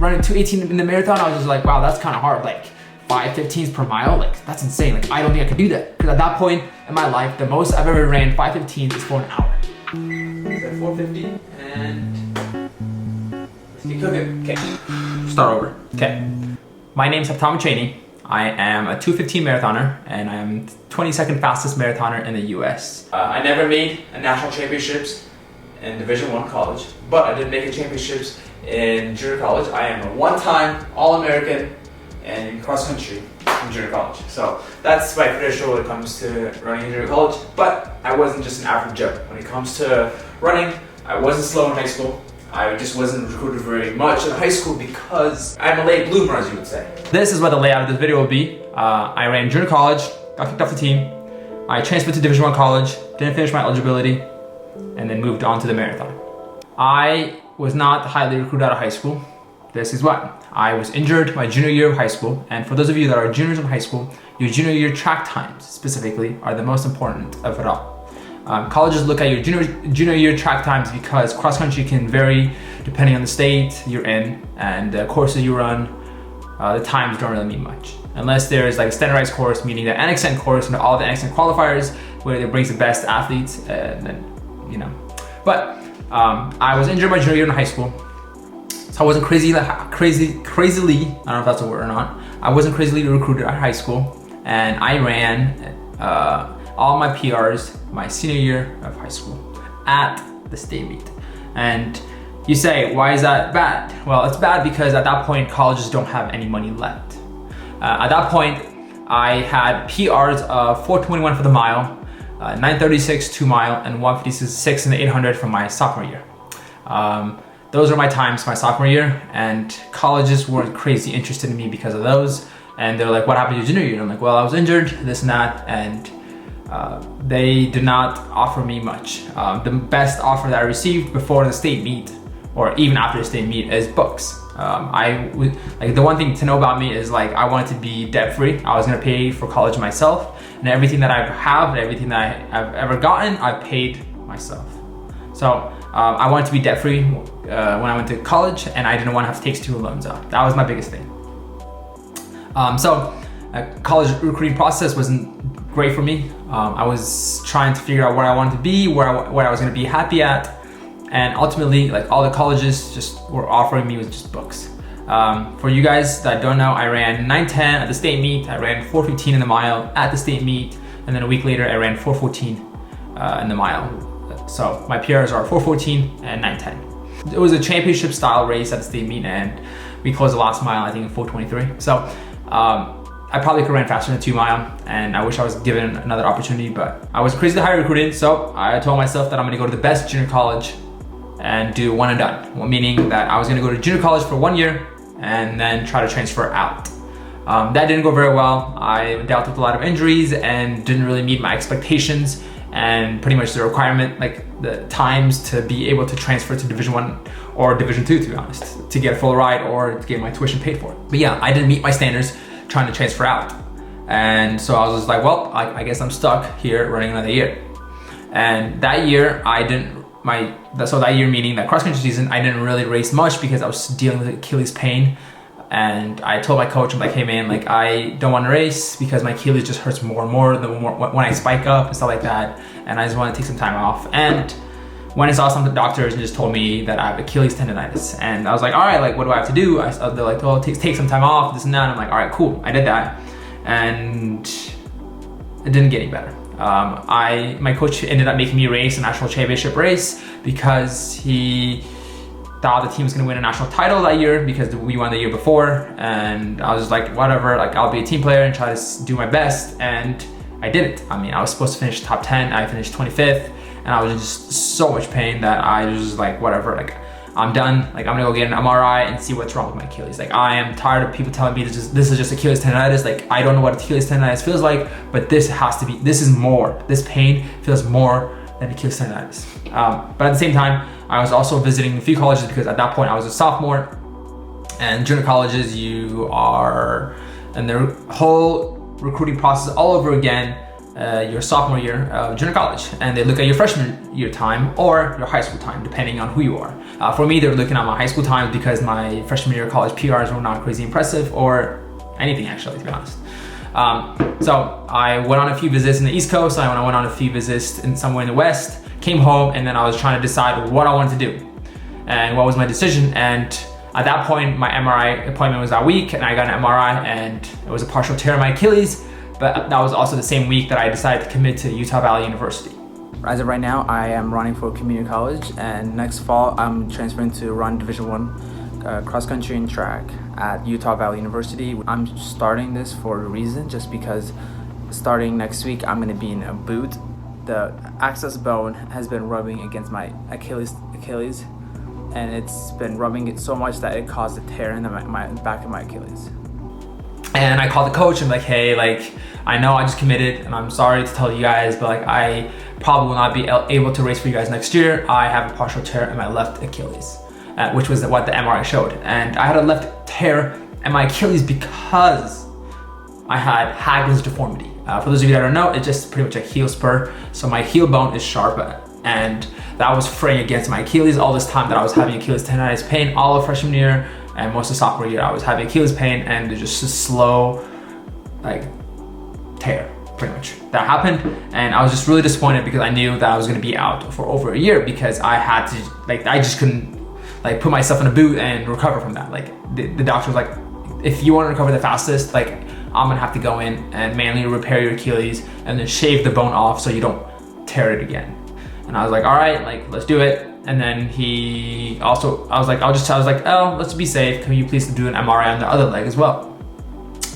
running 2:18 in the marathon, I was just like, wow, that's kind of hard. Like 5:15s per mile, like that's insane. Like I don't think I could do that. Because at that point in my life, the most I've ever ran 5:15s is for an hour. So 4:50 and let's keep cooking. Okay, start over. Okay, my name's Tom Cheney. I am a 2:15 marathoner and I am 22nd fastest marathoner in the US. I never made a national championships in Division I college, but I did make a championships in junior college. I am a one-time All-American in cross country in junior college. So that's my credential when it comes to running in junior college, but I wasn't just an average Joe. When it comes to running, I wasn't slow in high school. I just wasn't recruited very much in high school because I'm a late bloomer, as you would say. This is what the layout of this video will be. I ran junior college, got kicked off the team. I transferred to Division I college, didn't finish my eligibility, and then moved on to the marathon. I was not highly recruited out of high school. This is why. I was injured my junior year of high school, and for those of you that are juniors in high school, your junior year track times specifically are the most important of it all. Colleges look at your junior year track times because cross country can vary depending on the state you're in and the courses you run. The times don't really mean much unless there's like a standardized course, meaning the NXN course and all the NXN qualifiers where it brings the best athletes, and then you know. But I was injured my junior year in high school, so I wasn't crazily, I don't know if that's a word or not. I wasn't crazily recruited at high school, and I ran all my PRs my senior year of high school at the state meet. And you say, why is that bad? Well, it's bad because at that point, colleges don't have any money left. At that point, I had PRs of 4:21 for the mile, 9:36 2 mile, and 1:56 in the 800 from my sophomore year. Those are my times my sophomore year, and colleges weren't crazy interested in me because of those. And they're like, what happened to your junior year? And I'm like, well, I was injured, this and that, and they did not offer me much. The best offer that I received before the state meet, or even after the state meet, is books. Like the one thing to know about me is like I wanted to be debt free. I was gonna pay for college myself, and everything that I have, and everything that I've ever gotten, I paid myself. So I wanted to be debt free when I went to college, and I didn't want to have to take student loans out. That was my biggest thing. College recruiting process wasn't great for me. I was trying to figure out where I wanted to be, where I was going to be happy at, and ultimately, like all the colleges just were offering me with just books. For you guys that don't know, I ran 9:10 at the state meet. I ran 4:15 in the mile at the state meet, and then a week later, I ran 4:14 in the mile. So my PRs are 4:14 and 9:10. It was a championship style race at the state meet, and we closed the last mile, I think, in 4:23. So I probably could run faster than 2 mile, and I wish I was given another opportunity, but I was crazy high recruited, so I told myself that I'm gonna go to the best junior college and do one and done. Well, meaning that I was gonna go to junior college for 1 year and then try to transfer out. That didn't go very well. I dealt with a lot of injuries and didn't really meet my expectations, and pretty much the requirement, like the times to be able to transfer to Division I or Division II, to be honest, to get a full ride or to get my tuition paid for. But yeah, I didn't meet my standards trying to transfer out. And so I was just like, well, I guess I'm stuck here running another year. And that year, that year meaning that cross country season, I didn't really race much because I was dealing with Achilles pain. And I told my coach, I'm like, hey man, like I don't want to race because my Achilles just hurts more and more when I spike up and stuff like that. And I just want to take some time off. And when I saw some doctors and just told me that I have Achilles tendonitis, and I was like, all right, like what do I have to do? They're like, oh, take some time off, this and that. And I'm like, all right, cool. I did that, and it didn't get any better. My coach ended up making me race a national championship race because he thought the team was gonna win a national title that year because we won the year before. And I was just like, whatever, like I'll be a team player and try to do my best. And I didn't. I mean, I was supposed to finish top 10. I finished 25th. And I was in just so much pain that I was just like, whatever, like I'm done. Like I'm gonna go get an MRI and see what's wrong with my Achilles. Like I am tired of people telling me this is just Achilles tendonitis. Like I don't know what Achilles tendonitis feels like, but this is more. This pain feels more than Achilles tendonitis. But at the same time, I was also visiting a few colleges because at that point I was a sophomore, and junior colleges, you are in their whole recruiting process all over again. your sophomore year of junior college, and they look at your freshman year time or your high school time, depending on who you are. For me, they're looking at my high school time because my freshman year of college PRs were not crazy impressive, or anything actually, to be honest. So I went on a few visits in the East Coast, I went on a few visits in somewhere in the West, came home, and then I was trying to decide what I wanted to do and what was my decision. And at that point, my MRI appointment was that week, and I got an MRI, and it was a partial tear in my Achilles. But that was also the same week that I decided to commit to Utah Valley University. As of right now, I am running for community college, and next fall I'm transferring to run Division I cross country and track at Utah Valley University. I'm starting this for a reason, just because starting next week I'm going to be in a boot. The access bone has been rubbing against my Achilles, and it's been rubbing it so much that it caused a tear in my back of my Achilles. And I called the coach and like, hey, like, I know I just committed and I'm sorry to tell you guys, but like, I probably will not be able to race for you guys next year. I have a partial tear in my left Achilles, which was what the MRI showed. And I had a left tear in my Achilles because I had Haglund's deformity. For those of you that don't know, it's just pretty much a heel spur. So my heel bone is sharp, and that was fraying against my Achilles all this time that I was having Achilles tendonitis pain all of freshman year. And most of sophomore year, I was having Achilles pain, and just a slow, like, tear, pretty much. That happened, and I was just really disappointed because I knew that I was going to be out for over a year, because I had to, like, I just couldn't, like, put myself in a boot and recover from that. Like, the doctor was like, if you want to recover the fastest, like, I'm going to have to go in and manually repair your Achilles and then shave the bone off so you don't tear it again. And I was like, all right, like, let's do it. And then I was like, oh, let's be safe. Can you please do an MRI on the other leg as well?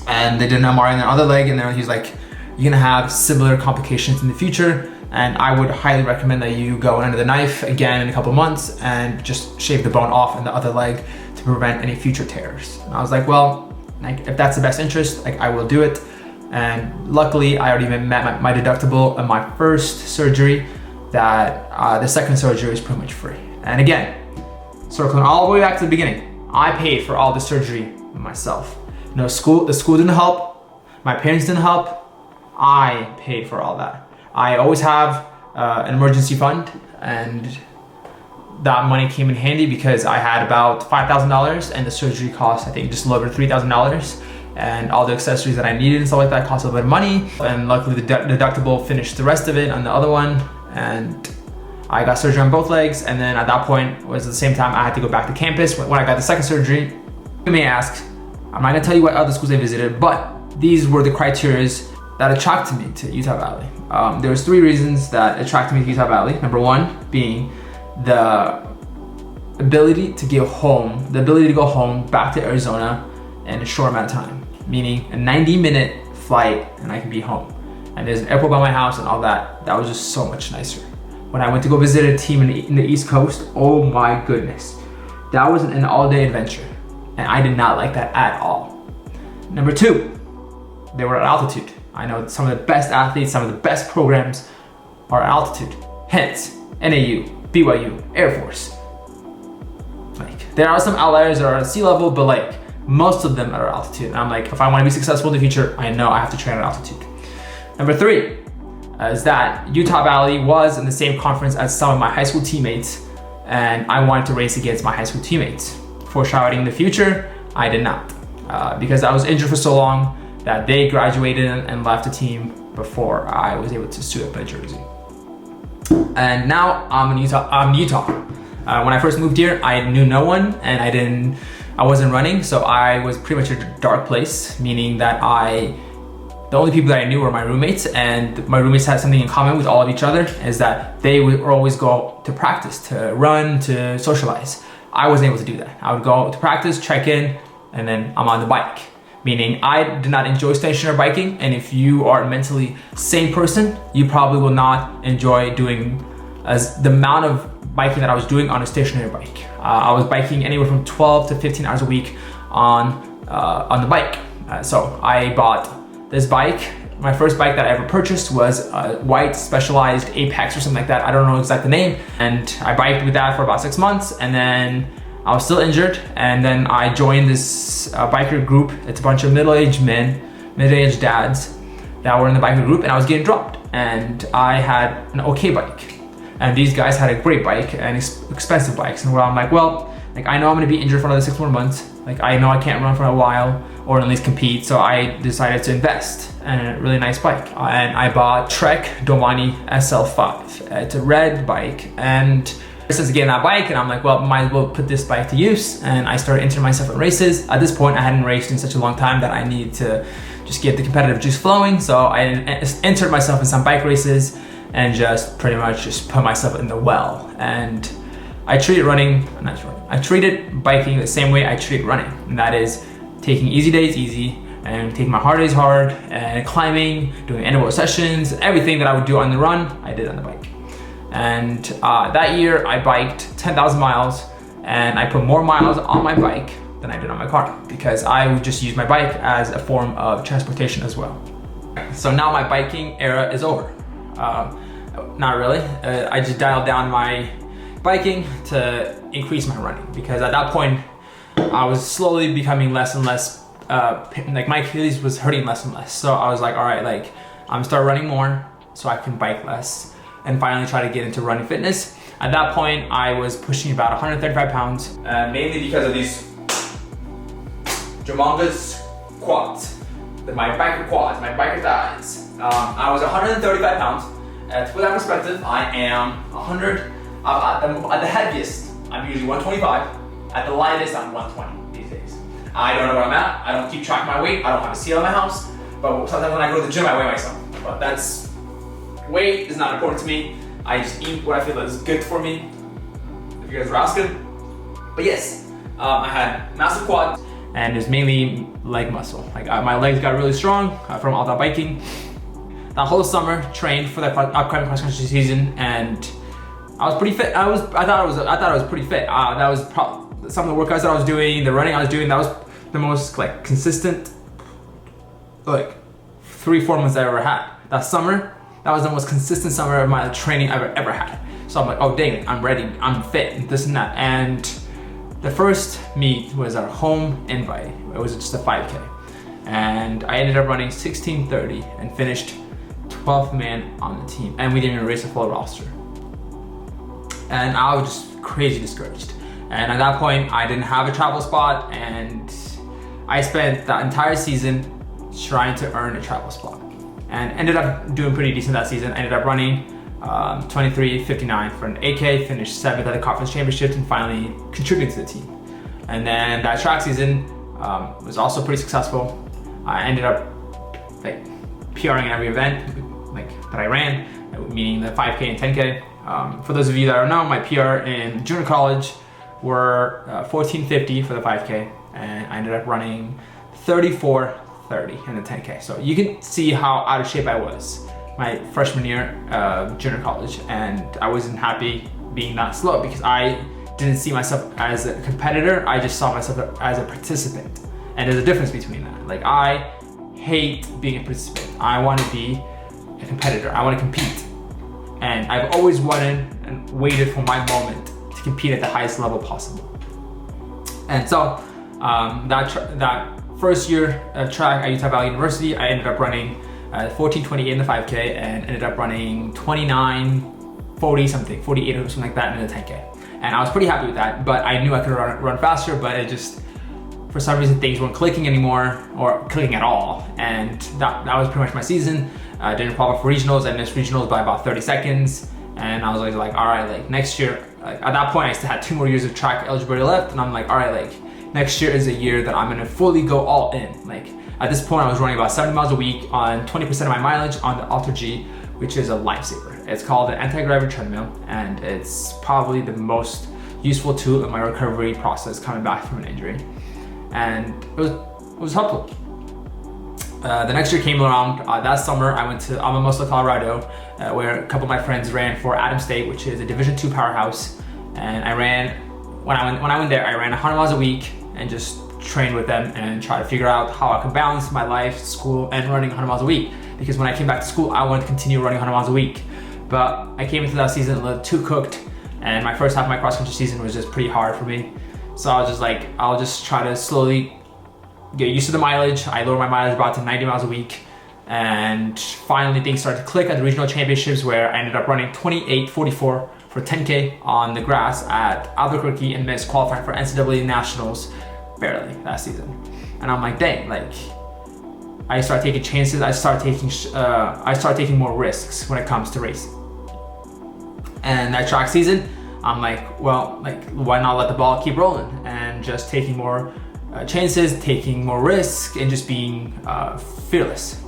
And they did an MRI on the other leg, and then he's like, you're gonna have similar complications in the future, and I would highly recommend that you go under the knife again in a couple months and just shave the bone off in the other leg to prevent any future tears. And I was like, well, like, if that's the best interest, like, I will do it. And luckily, I already met my deductible on my first surgery, that the second surgery is pretty much free. And again, circling all the way back to the beginning, I paid for all the surgery myself. No, the school didn't help, my parents didn't help, I paid for all that. I always have an emergency fund, and that money came in handy because I had about $5,000, and the surgery cost, I think, just a little over $3,000. And all the accessories that I needed and stuff like that cost a little bit of money. And luckily the deductible finished the rest of it on the other one. And I got surgery on both legs, and then at that point was at the same time I had to go back to campus. When I got the second surgery, you may ask, I'm not gonna tell you what other schools I visited, but these were the criteria that attracted me to Utah Valley. There was 3 reasons that attracted me to Utah Valley. Number 1 being the ability to go home back to Arizona in a short amount of time, meaning a 90-minute flight and I can be home. And there's an airport by my house and all that. That was just so much nicer. When I went to go visit a team in the East Coast, oh my goodness. That was an all-day adventure. And I did not like that at all. Number 2, they were at altitude. I know some of the best athletes, some of the best programs are at altitude. Hence, NAU, BYU, Air Force. Like, there are some outliers that are at sea level, but like, most of them are at altitude. And I'm like, if I want to be successful in the future, I know I have to train at altitude. Number 3 is that Utah Valley was in the same conference as some of my high school teammates, and I wanted to race against my high school teammates. Foreshadowing the future, I did not, because I was injured for so long that they graduated and left the team before I was able to suit up in Jersey. And now I'm in Utah. When I first moved here, I knew no one, and I wasn't running, so I was pretty much a dark place, meaning that the only people that I knew were my roommates, and my roommates had something in common with all of each other, is that they would always go to practice, to run, to socialize. I wasn't able to do that. I would go to practice, check in, and then I'm on the bike. Meaning I did not enjoy stationary biking, and if you are a mentally sane person, you probably will not enjoy doing the amount of biking that I was doing on a stationary bike. I was biking anywhere from 12 to 15 hours a week on the bike. So I bought this bike. My first bike that I ever purchased was a white Specialized Apex or something like that. I don't know exactly the name. And I biked with that for about 6 months, and then I was still injured. And then I joined this biker group. It's a bunch of middle-aged men, middle-aged dads. that were in the biker group, and I was getting dropped. And I had an okay bike, and these guys had a great bike and expensive bikes. And where I'm like, well, like I know I'm gonna be injured for another 6 more months. Like I know I can't run for a while or at least compete. So I decided to invest in a really nice bike. And I bought Trek Domani SL5. It's a red bike. And since getting that bike, and I'm like, well, might as well put this bike to use. And I started entering myself in races. At this point, I hadn't raced in such a long time that I needed to just get the competitive juice flowing. So I entered myself in some bike races and just pretty much just put myself in the well. And I treated I treated biking the same way I treated running. And that is taking easy days easy and taking my hard days hard and climbing, doing interval sessions, everything that I would do on the run, I did on the bike. And that year I biked 10,000 miles, and I put more miles on my bike than I did on my car because I would just use my bike as a form of transportation as well. So now my biking era is over. Not really. I just dialed down my biking to increase my running because at that point I was slowly becoming less and less, like my Achilles was hurting less and less. So I was like, all right, like I'm gonna start running more so I can bike less and finally try to get into running fitness. At that point, I was pushing about 135 pounds, mainly because of these humongous quads, my biker quads, my biker thighs. I was 135 pounds. To put that in perspective, I am 100, at the heaviest, I'm usually 125. At the lightest, I'm 120 these days. I don't know where I'm at. I don't keep track of my weight. I don't have a scale in my house. But sometimes when I go to the gym, I weigh myself. But weight is not important to me. I just eat what I feel is good for me, if you guys were asking. But yes, I had massive quads and it was mainly leg muscle. Like my legs got really strong from all that biking. That whole summer trained for the upcoming cross country season, and I was pretty fit. I thought I was pretty fit. That was some of the workouts that I was doing, the running I was doing. That was the most like consistent, like 3-4 months I ever had. That summer. That was the most consistent summer of my training I've ever had. So I'm like, oh dang it, I'm ready, I'm fit, and this and that. And the first meet was our home invite. It was just a 5K. And I ended up running 16:30 and finished 12th man on the team. And we didn't even race a full roster. And I was just crazy discouraged. And at that point, I didn't have a travel spot, and I spent that entire season trying to earn a travel spot. And ended up doing pretty decent that season. Ended up running 23:59 for an 8K, finished 7th at the conference championships, and finally contributed to the team. And then that track season was also pretty successful. I ended up like PRing every event like that I ran, meaning the 5K and 10K. For those of you that don't know, my PR in junior college were 14:50 for the 5K, and I ended up running 34:30 in the 10K. So you can see how out of shape I was my freshman year of junior college, and I wasn't happy being that slow because I didn't see myself as a competitor. I just saw myself as a participant, and there's a difference between that. Like, I hate being a participant. I want to be a competitor. I want to compete, and I've always wanted and waited for my moment to compete at the highest level possible. And so that first year of track at Utah Valley University, I ended up running 14:28 in the 5K and ended up running 29:40 something, 48 or something like that in the 10K. And I was pretty happy with that, but I knew I could run faster, but it just, for some reason, things weren't clicking anymore, or clicking at all. And that was pretty much my season. I didn't qualify for regionals. I missed regionals by about 30 seconds. And I was like, all right, like next year, like at that point I still had 2 more years of track eligibility left. And I'm like, all right, like next year is a year that I'm gonna fully go all in. Like at this point I was running about 70 miles a week on 20% of my mileage on the Alter G, which is a lifesaver. It's called an anti-gravity treadmill, and it's probably the most useful tool in my recovery process coming back from an injury. And it was helpful. The next year came around. That summer I went to Alamosa, Colorado, where a couple of my friends ran for Adams State, which is a Division II powerhouse. And I ran, when I went there, I ran 100 miles a week and just trained with them and try to figure out how I could balance my life, school, and running 100 miles a week. Because when I came back to school, I wanted to continue running 100 miles a week. But I came into that season a little too cooked, and my first half of my cross country season was just pretty hard for me. So I was just like, I'll just try to slowly get used to the mileage. I lowered my mileage about to 90 miles a week, And finally things started to click at the regional championships, where I ended up running 28:44 for 10K on the grass at Albuquerque and missed qualifying for NCAA Nationals barely that season. And I'm like, dang, like I started taking chances. I started taking more risks when it comes to racing. And that track season, I'm like, well, like why not let the ball keep rolling and just taking more chances, taking more risks, and just being fearless.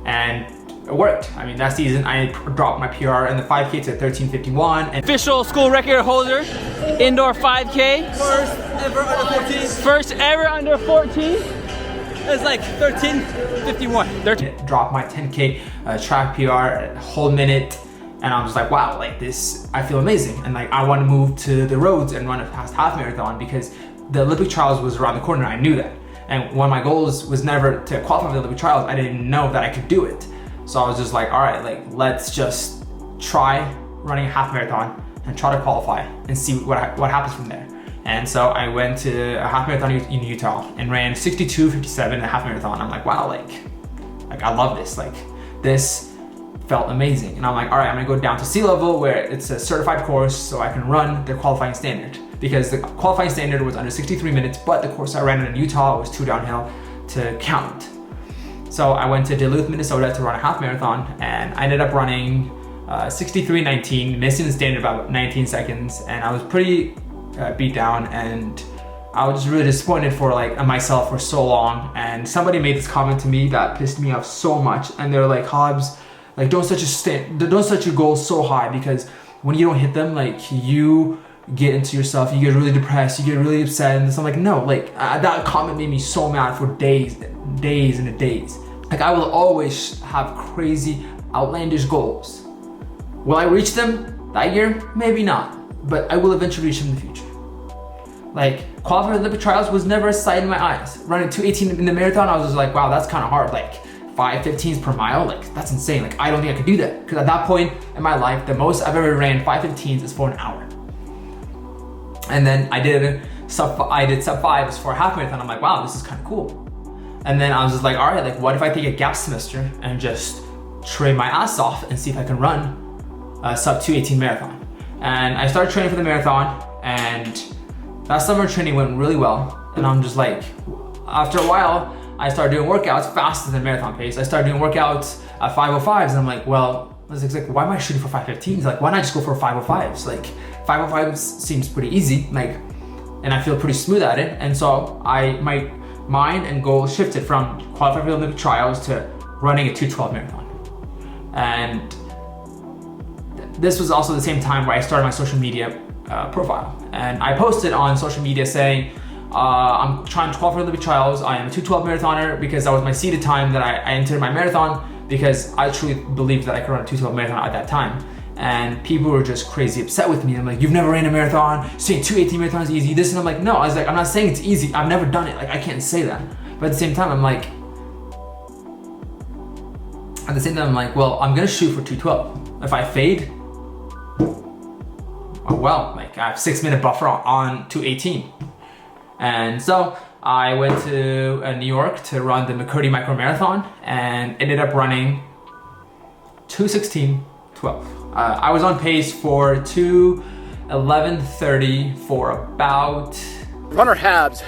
And it worked. I mean, that season I dropped my PR in the 5K to 13:51. And official school record holder, indoor 5K. First ever under 14. First ever under 14. It's like 13:51. Dropped my 10K track PR, whole minute. And I'm just like, wow, like this, I feel amazing. And like, I want to move to the roads and run a fast half marathon, because the Olympic trials was around the corner. I knew that. And one of my goals was never to qualify for the Olympic trials. I didn't know that I could do it. So I was just like, all right, like let's just try running a half marathon and try to qualify and see what happens from there. And so I went to a half marathon in Utah and ran 62:57 in a half marathon. I'm like, wow, like I love this. Like this felt amazing. And I'm like, all right, I'm gonna go down to sea level, where it's a certified course, so I can run their qualifying standard, because the qualifying standard was under 63 minutes, but the course I ran in Utah was 2 downhill to count. So I went to Duluth, Minnesota to run a half marathon, and I ended up running 63:19, missing the standard about 19 seconds, and I was pretty beat down, and I was just really disappointed for myself for so long. And somebody made this comment to me that pissed me off so much, and they're like, Hobbs, like don't set your goals so high, because when you don't hit them, like you get into yourself, you get really depressed, you get really upset. And so I'm like, no, like that comment made me so mad for days and days. Like I will always have crazy outlandish goals. Will I reach them that year? Maybe not, but I will eventually reach them in the future. Like qualifying for the Olympic trials was never a sight in my eyes. Running 2:18 in the marathon, I was just like, wow, that's kind of hard. Like 5:15s per mile, like that's insane. Like I don't think I could do that, because at that point in my life, the most I've ever ran 5:15s is for an hour. And then I did sub 5s for a half marathon. I'm like, wow, this is kind of cool. And then I was just like, all right, like what if I take a gap semester and just train my ass off and see if I can run a sub 2:18 marathon. And I started training for the marathon, and that summer training went really well. And I'm just like, after a while, I started doing workouts faster than marathon pace. I started doing workouts at 5:05s, and I'm like, well, I was like, why am I shooting for 5:15s? Like, why not just go for 5:05s? Like 5:05s seems pretty easy, like, and I feel pretty smooth at it. And so my mind and goal shifted from qualifying for the Olympic trials to running a 2:12 marathon. And this was also the same time where I started my social media profile. And I posted on social media saying, I'm trying to qualify for the Olympic trials. I am a 2:12 marathoner, because that was my seeded time that I entered my marathon, because I truly believed that I could run a 2:12 marathon at that time. And people were just crazy upset with me. I'm like, you've never ran a marathon, saying 2:18 marathon is easy, this. And I'm like, no, I was like, I'm not saying it's easy. I've never done it. Like, I can't say that. But at the same time, I'm like, well, I'm gonna shoot for 2:12. If I fade, well, like I have 6-minute buffer on 2:18. And so I went to New York to run the McCurdy Micro Marathon, and ended up running 2:16:12. I was on pace for 2:11:30 for about... Runner Habs,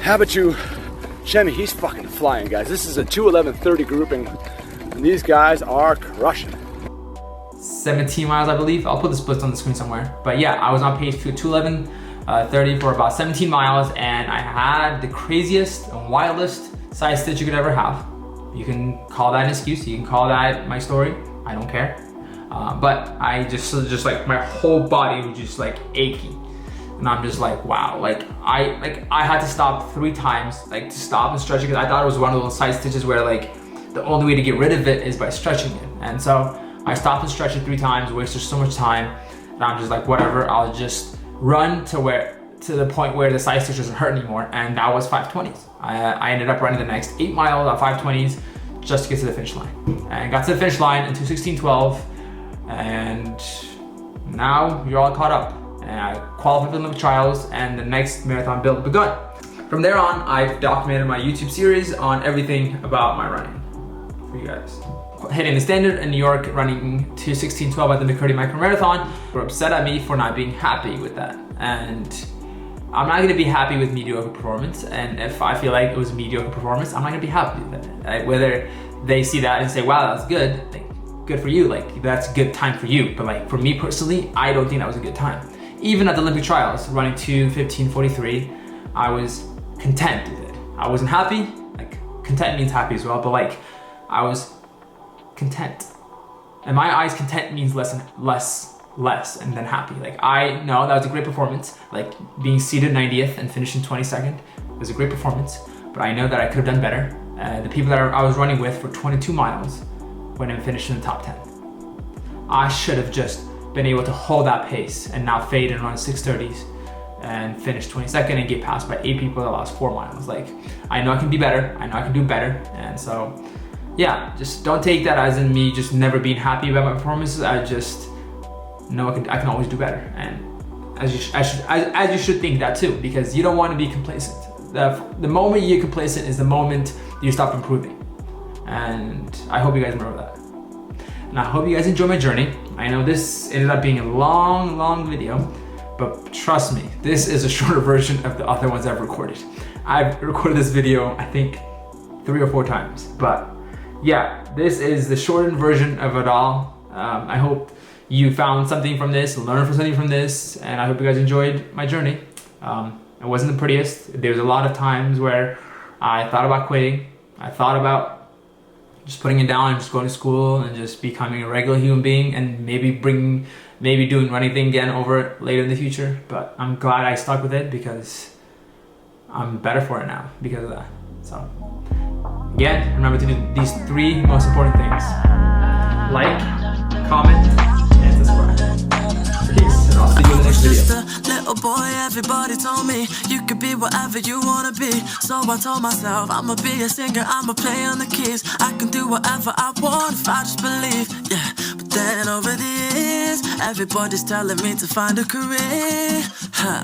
how about you, Jimmy? He's fucking flying, guys. This is a 2:11:30 grouping, and these guys are crushing. 17 miles, I believe. I'll put the splits on the screen somewhere. But yeah, I was on pace to 2:11:30 for about 17 miles, and I had the craziest and wildest side stitch you could ever have. You can call that an excuse, you can call that my story, I don't care. But I just like my whole body was just like achy. And I'm just like, wow, like I had to stop 3 times, like to stop and stretch it, because I thought it was one of those side stitches where like the only way to get rid of it is by stretching it. And so I stopped and stretched it 3 times, wasted so much time, and I'm just like, whatever, I'll just run to the point where the side stitch doesn't hurt anymore. And that was 5:20s. I ended up running the next 8 miles at 5:20s just to get to the finish line. And got to the finish line in 2:16:12, and now you're all caught up. And I qualified for the Olympic trials, and the next marathon build begun. From there on, I've documented my YouTube series on everything about my running. for you guys. Hitting the standard in New York, running 2:16:12 at the McCurdy Micro Marathon, were upset at me for not being happy with that. And I'm not gonna be happy with mediocre performance. And if I feel like it was a mediocre performance, I'm not gonna be happy with it. Right? Whether they see that and say, wow, that's good, like, good for you, like that's a good time for you. But like for me personally, I don't think that was a good time. Even at the Olympic trials, running 2:15:43, I was content with it. I wasn't happy, like content means happy as well, but like I was content. In my eyes, content means less and then happy. Like I know that was a great performance, like being seated 90th and finishing 22nd was a great performance, but I know that I could have done better. The people that I was running with for 22 miles when I finished in the top 10. I should have just been able to hold that pace and not fade and run 6:30s and finish 22nd and get passed by 8 people that lost 4 miles. Like, I know I can be better, I know I can do better, and so, yeah, just don't take that as in me just never being happy about my performances. I just know I can always do better, and as you should think that too, because you don't want to be complacent. The moment you get complacent is the moment you stop improving, and I hope you guys remember that. And I hope you guys enjoy my journey. I know this ended up being a long video, but trust me, this is a shorter version of the other ones I've recorded. I've recorded this video, I think 3 or 4 times, but yeah, this is the shortened version of it all. I hope you found something from this, learned something from this, and I hope you guys enjoyed my journey. It wasn't the prettiest. There was a lot of times where I thought about quitting. I thought about just putting it down and just going to school and just becoming a regular human being and maybe doing running thing again over later in the future. But I'm glad I stuck with it because I'm better for it now because of that. So again, remember to do these 3 most important things: like, comment, and subscribe. Peace, and I'll see you in the next video. Just a little boy, everybody told me you could be whatever you wanna be. So I told myself I'ma be a singer, I'ma play on the keys. I can do whatever I want if I just believe, yeah. But then over the years, everybody's telling me to find a career, huh.